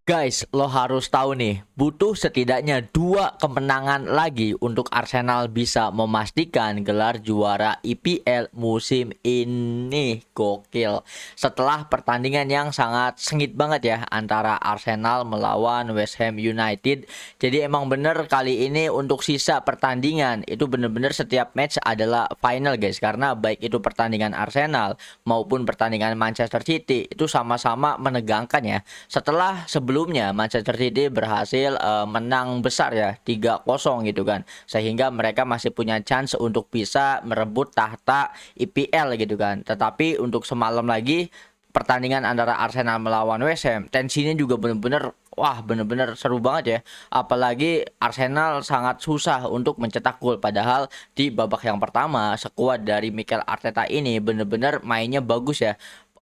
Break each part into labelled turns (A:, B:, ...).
A: Guys, lo harus tahu nih, butuh setidaknya 2 kemenangan lagi untuk Arsenal bisa memastikan gelar juara IPL musim ini. Gokil. Setelah pertandingan yang sangat sengit banget ya antara Arsenal melawan West Ham United. Jadi emang bener kali ini untuk sisa pertandingan itu bener-bener setiap match adalah final guys. Karena baik itu pertandingan Arsenal maupun pertandingan Manchester City itu sama-sama menegangkan ya. Setelah sebelumnya Manchester City berhasil menang besar ya 3-0 gitu kan. Sehingga mereka masih punya chance untuk bisa merebut tahta IPL gitu kan. Tetapi untuk semalam lagi pertandingan antara Arsenal melawan West Ham, tensinya juga bener-bener wah bener-bener seru banget ya. Apalagi Arsenal sangat susah untuk mencetak gol, padahal di babak yang pertama skuad dari Mikel Arteta ini bener-bener mainnya bagus ya.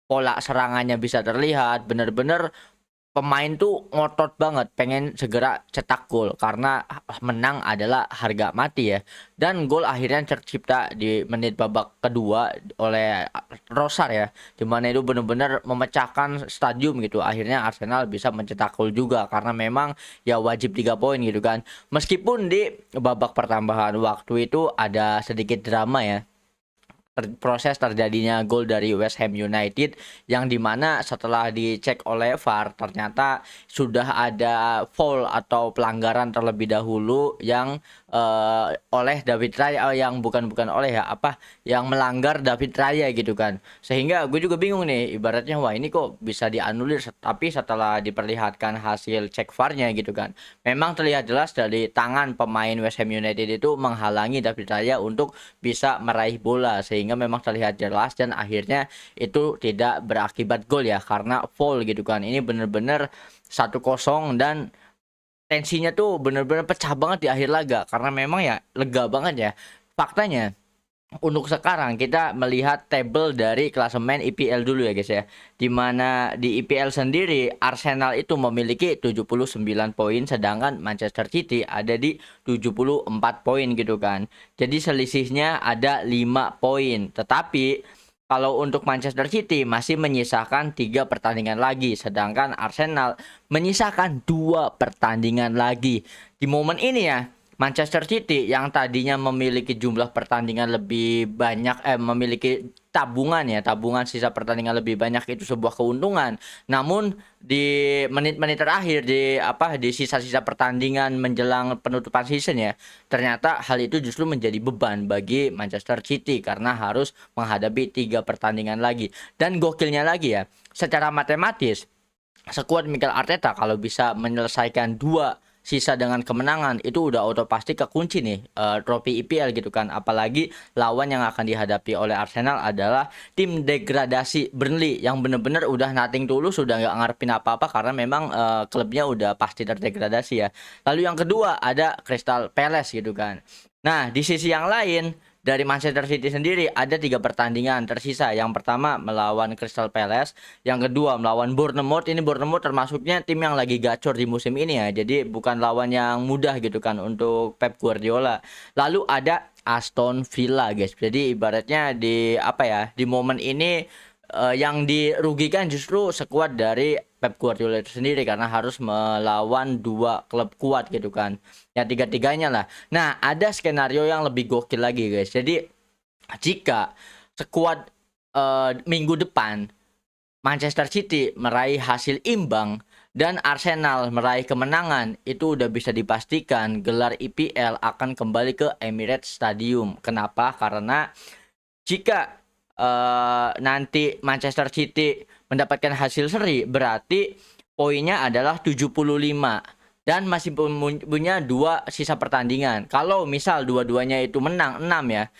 A: Pola serangannya bisa terlihat bener-bener pemain tuh ngotot banget pengen segera cetak gol karena menang adalah harga mati ya. Dan gol akhirnya tercipta di menit babak kedua oleh Rosar ya, dimana itu benar-benar memecahkan stadium gitu. Akhirnya Arsenal bisa mencetak gol juga karena memang ya wajib 3 poin gitu kan. Meskipun di babak pertambahan waktu itu ada sedikit drama ya, proses terjadinya gol dari West Ham United yang dimana setelah dicek oleh VAR ternyata sudah ada foul atau pelanggaran terlebih dahulu yang oleh David Raya, yang bukan oleh ya apa yang melanggar David Raya gitu kan. Sehingga gue juga bingung nih, ibaratnya wah ini kok bisa dianulir, tapi setelah diperlihatkan hasil cek VAR-nya gitu kan, memang terlihat jelas dari tangan pemain West Ham United itu menghalangi David Raya untuk bisa meraih bola, sehingga memang terlihat jelas dan akhirnya itu tidak berakibat gol ya karena foul gitu kan. Ini bener-bener 1-0 dan tensinya tuh bener-bener pecah banget di akhir laga karena memang ya lega banget ya. Faktanya untuk sekarang kita melihat tabel dari klasemen IPL dulu ya guys ya. Dimana di IPL sendiri Arsenal itu memiliki 79 poin, sedangkan Manchester City ada di 74 poin gitu kan. Jadi selisihnya ada 5 poin. Tetapi kalau untuk Manchester City masih menyisakan 3 pertandingan lagi, sedangkan Arsenal menyisakan 2 pertandingan lagi. Di momen ini ya, Manchester City yang tadinya memiliki jumlah pertandingan lebih banyak, memiliki tabungan sisa pertandingan lebih banyak, itu sebuah keuntungan. Namun di menit-menit terakhir, di sisa-sisa pertandingan menjelang penutupan season ya, ternyata hal itu justru menjadi beban bagi Manchester City karena harus menghadapi 3 pertandingan lagi. Dan gokilnya lagi ya, secara matematis skuad Mikel Arteta kalau bisa menyelesaikan 2 sisa dengan kemenangan itu udah auto pasti kekunci nih trofi IPL gitu kan. Apalagi lawan yang akan dihadapi oleh Arsenal adalah tim degradasi Burnley yang bener-bener udah nothing tulus, sudah nggak ngarepin apa-apa karena memang klubnya udah pasti terdegradasi ya. Lalu yang kedua ada Crystal Palace gitu kan. Nah di sisi yang lain dari Manchester City sendiri ada 3 pertandingan tersisa. Yang pertama melawan Crystal Palace, yang kedua melawan Bournemouth. Ini Bournemouth termasuknya tim yang lagi gacor di musim ini ya. Jadi bukan lawan yang mudah gitu kan untuk Pep Guardiola. Lalu ada Aston Villa guys. Jadi ibaratnya di apa ya, di momen ini yang dirugikan justru skuad dari Pep Guardiola itu sendiri karena harus melawan 2 klub kuat gitu kan. Ya tiga-tiganya lah. Nah, ada skenario yang lebih gokil lagi guys. Jadi jika skuad minggu depan Manchester City meraih hasil imbang dan Arsenal meraih kemenangan, itu udah bisa dipastikan gelar IPL akan kembali ke Emirates Stadium. Kenapa? Karena jika nanti Manchester City mendapatkan hasil seri, berarti poinnya adalah 75 dan masih punya 2 sisa pertandingan. Kalau misal dua-duanya itu menang 6 ya,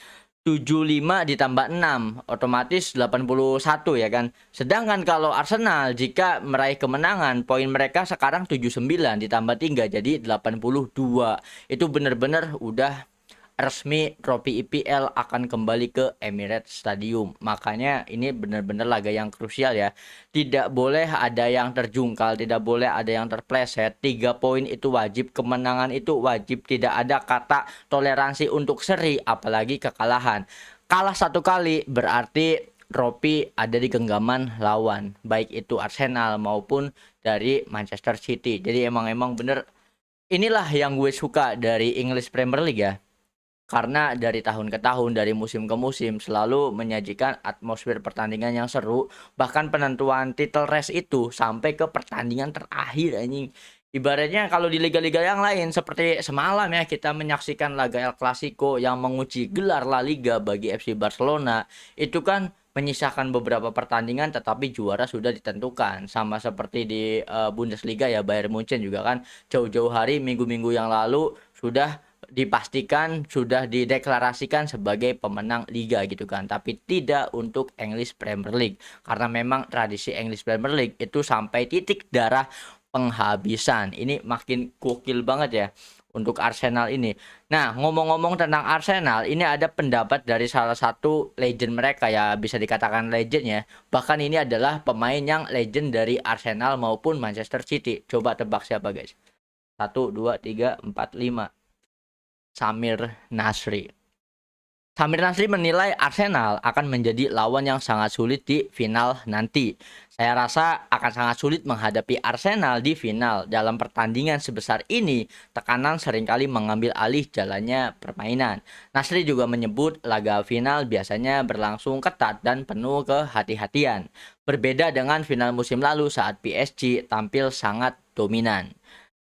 A: 75 ditambah 6 otomatis 81 ya kan. Sedangkan kalau Arsenal jika meraih kemenangan, poin mereka sekarang 79 ditambah 3 jadi 82. Itu benar-benar udah resmi trofi IPL akan kembali ke Emirates Stadium. Makanya ini benar-benar laga yang krusial ya. Tidak boleh ada yang terjungkal, tidak boleh ada yang terpleset. 3 poin itu wajib, kemenangan itu wajib. Tidak ada kata toleransi untuk seri, apalagi kekalahan. Kalah 1 kali berarti trofi ada di genggaman lawan, baik itu Arsenal maupun dari Manchester City. Jadi emang bener, inilah yang gue suka dari English Premier League ya. Karena dari tahun ke tahun, dari musim ke musim selalu menyajikan atmosfer pertandingan yang seru, bahkan penentuan title race itu sampai ke pertandingan terakhir anjing. Ibaratnya kalau di liga-liga yang lain seperti semalam ya, kita menyaksikan laga El Clasico yang mengunci gelar La Liga bagi FC Barcelona, itu kan menyisakan beberapa pertandingan tetapi juara sudah ditentukan, sama seperti di Bundesliga ya, Bayern Munchen juga kan jauh-jauh hari, minggu-minggu yang lalu sudah dipastikan, sudah dideklarasikan sebagai pemenang liga gitu kan. Tapi tidak untuk English Premier League, karena memang tradisi English Premier League itu sampai titik darah penghabisan. Ini makin gokil banget ya untuk Arsenal ini. Nah, ngomong-ngomong tentang Arsenal, ini ada pendapat dari salah satu legend mereka ya, bisa dikatakan legend ya. Bahkan ini adalah pemain yang legend dari Arsenal maupun Manchester City. Coba tebak siapa guys? 1, 2, 3, 4, 5. Samir Nasri. Samir Nasri menilai Arsenal akan menjadi lawan yang sangat sulit di final nanti. Saya rasa akan sangat sulit menghadapi Arsenal di final. Dalam pertandingan sebesar ini, tekanan seringkali mengambil alih jalannya permainan. Nasri juga menyebut laga final biasanya berlangsung ketat dan penuh kehati-hatian. Berbeda dengan final musim lalu saat PSG tampil sangat dominan.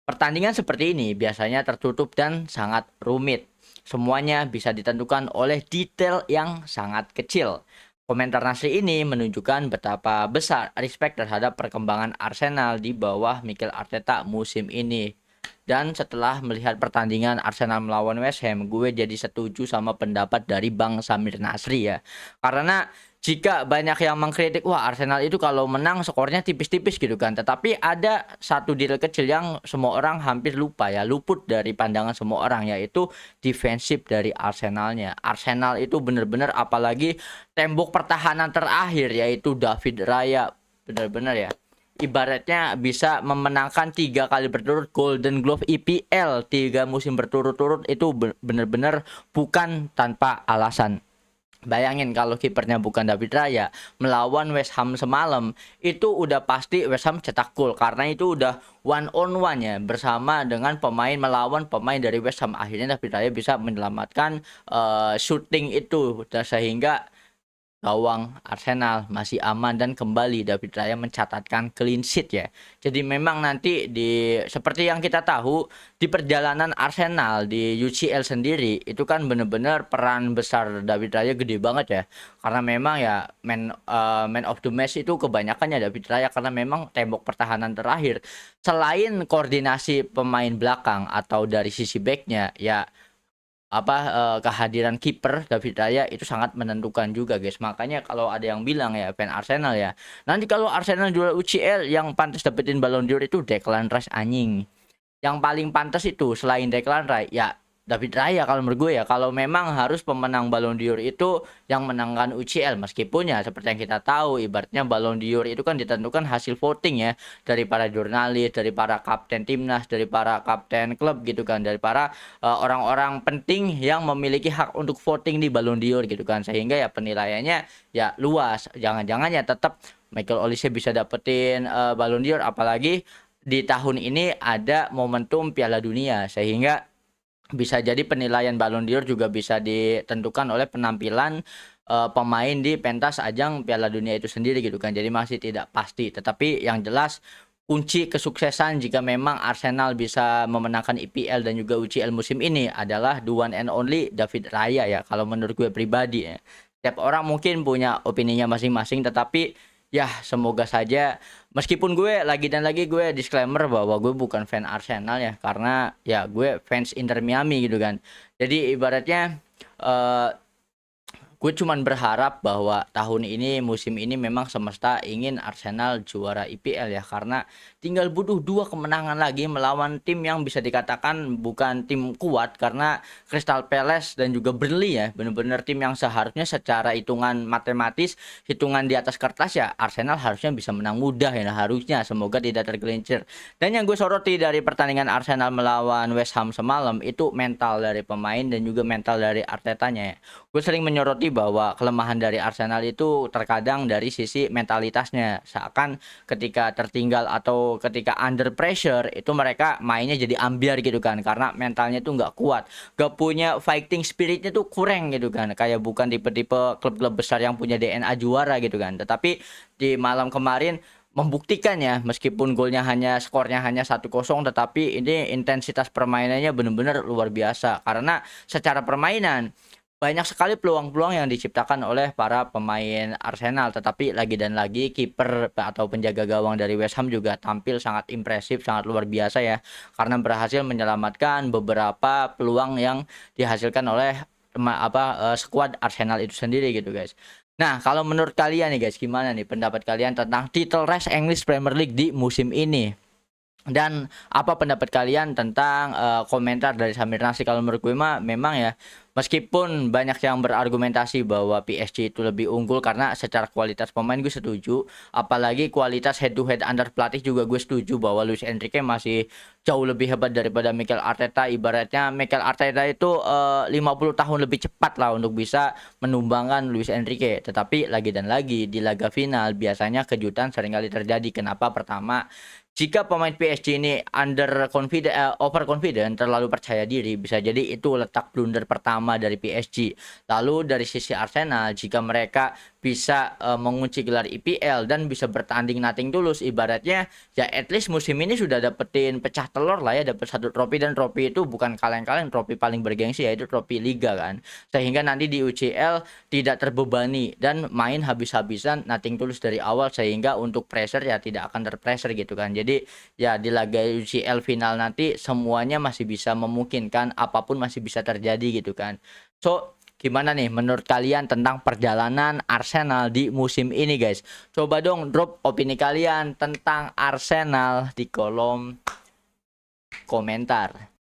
A: Pertandingan seperti ini biasanya tertutup dan sangat rumit. Semuanya bisa ditentukan oleh detail yang sangat kecil. Komentar Nasri ini menunjukkan betapa besar respect terhadap perkembangan Arsenal di bawah Mikel Arteta musim ini. Dan setelah melihat pertandingan Arsenal melawan West Ham, gue jadi setuju sama pendapat dari Bang Samir Nasri ya. Karena jika banyak yang mengkritik, wah Arsenal itu kalau menang skornya tipis-tipis gitu kan. Tetapi ada satu detail kecil yang semua orang hampir lupa ya, luput dari pandangan semua orang, yaitu defensif dari Arsenalnya. Arsenal itu benar-benar, apalagi tembok pertahanan terakhir yaitu David Raya, benar-benar ya, ibaratnya bisa memenangkan 3 kali berturut Golden Glove EPL 3 musim berturut-turut, itu benar-benar bukan tanpa alasan. Bayangin kalau kipernya bukan David Raya, melawan West Ham semalam itu udah pasti West Ham cetak gol, karena itu udah one on one ya bersama dengan pemain, melawan pemain dari West Ham. Akhirnya David Raya bisa menyelamatkan shooting itu, sehingga gawang Arsenal masih aman dan kembali David Raya mencatatkan clean sheet ya. Jadi memang nanti seperti yang kita tahu di perjalanan Arsenal di UCL sendiri itu kan benar-benar peran besar David Raya gede banget ya. Karena memang ya man of the match itu kebanyakannya David Raya, karena memang tembok pertahanan terakhir. Selain koordinasi pemain belakang atau dari sisi backnya ya, kehadiran kiper David Raya itu sangat menentukan juga guys. Makanya kalau ada yang bilang ya, fan Arsenal ya, nanti kalau Arsenal juara UCL yang pantas dapetin Ballon d'Or itu Declan Rice anjing. Yang paling pantas itu selain Declan Rice ya David Raya kalau menurut gue ya. Kalau memang harus pemenang Ballon d'Or itu yang menangkan UCL, meskipun ya seperti yang kita tahu ibaratnya Ballon d'Or itu kan ditentukan hasil voting ya, dari para jurnalis, dari para kapten timnas, dari para kapten klub gitu kan, dari para orang-orang penting yang memiliki hak untuk voting di Ballon d'Or gitu kan, sehingga ya penilaiannya ya luas. Jangan-jangan ya tetap Michael Olise bisa dapetin Ballon d'Or, apalagi di tahun ini ada momentum Piala Dunia, sehingga bisa jadi penilaian Ballon d'Or juga bisa ditentukan oleh penampilan pemain di pentas ajang Piala Dunia itu sendiri gitu kan. Jadi masih tidak pasti, tetapi yang jelas kunci kesuksesan jika memang Arsenal bisa memenangkan EPL dan juga UCL musim ini adalah the one and only David Raya ya, kalau menurut gue pribadi ya. Setiap orang mungkin punya opininya masing-masing, tetapi ya semoga saja, meskipun gue lagi dan lagi gue disclaimer bahwa gue bukan fan Arsenal ya, karena ya gue fans Inter Miami gitu kan. Jadi ibaratnya gue cuman berharap bahwa tahun ini, musim ini memang semesta ingin Arsenal juara IPL ya, karena tinggal butuh 2 kemenangan lagi melawan tim yang bisa dikatakan bukan tim kuat, karena Crystal Palace dan juga Burnley ya benar-benar tim yang seharusnya secara hitungan matematis, hitungan di atas kertas ya Arsenal harusnya bisa menang mudah ya, harusnya, semoga tidak tergelincir. Dan yang gue soroti dari pertandingan Arsenal melawan West Ham semalam itu mental dari pemain dan juga mental dari Artetanya ya. Gue sering menyoroti bahwa kelemahan dari Arsenal itu terkadang dari sisi mentalitasnya. Seakan ketika tertinggal atau ketika under pressure itu mereka mainnya jadi ambiar gitu kan, karena mentalnya tuh nggak kuat, nggak punya fighting spiritnya tuh kurang gitu kan, kayak bukan tipe-tipe klub-klub besar yang punya DNA juara gitu kan. Tetapi di malam kemarin membuktikan ya, meskipun skornya hanya 1-0, tetapi ini intensitas permainannya benar-benar luar biasa, karena secara permainan banyak sekali peluang-peluang yang diciptakan oleh para pemain Arsenal, tetapi lagi dan lagi kiper atau penjaga gawang dari West Ham juga tampil sangat impresif, sangat luar biasa ya, karena berhasil menyelamatkan beberapa peluang yang dihasilkan oleh skuad Arsenal itu sendiri gitu guys. Nah, kalau menurut kalian nih guys, gimana nih pendapat kalian tentang title race English Premier League di musim ini? Dan apa pendapat kalian tentang komentar dari Samir Nasri? Kalau menurut gue mah memang ya, meskipun banyak yang berargumentasi bahwa PSG itu lebih unggul karena secara kualitas pemain, gue setuju. Apalagi kualitas head to head antar pelatih juga gue setuju bahwa Luis Enrique masih jauh lebih hebat daripada Mikel Arteta. Ibaratnya Mikel Arteta itu 50 tahun lebih cepat lah untuk bisa menumbangkan Luis Enrique. Tetapi lagi dan lagi di laga final biasanya kejutan seringkali terjadi. Kenapa? Pertama, jika pemain PSG ini overconfident, terlalu percaya diri, bisa jadi itu letak blunder pertama dari PSG. Lalu dari sisi Arsenal, jika mereka bisa mengunci gelar IPL dan bisa bertanding nothing tulus, ibaratnya ya at least musim ini sudah dapetin pecah telur lah ya, dapat satu trofi, dan trofi itu bukan kaleng-kaleng, trofi paling bergengsi yaitu trofi Liga kan. Sehingga nanti di UCL tidak terbebani dan main habis-habisan nothing tulus dari awal, sehingga untuk pressure ya tidak akan terpressure gitu kan. Jadi ya di laga UCL final nanti semuanya masih bisa memungkinkan, apapun masih bisa terjadi gitu kan. So gimana nih menurut kalian tentang perjalanan Arsenal di musim ini guys? Coba dong drop opini kalian tentang Arsenal di kolom komentar.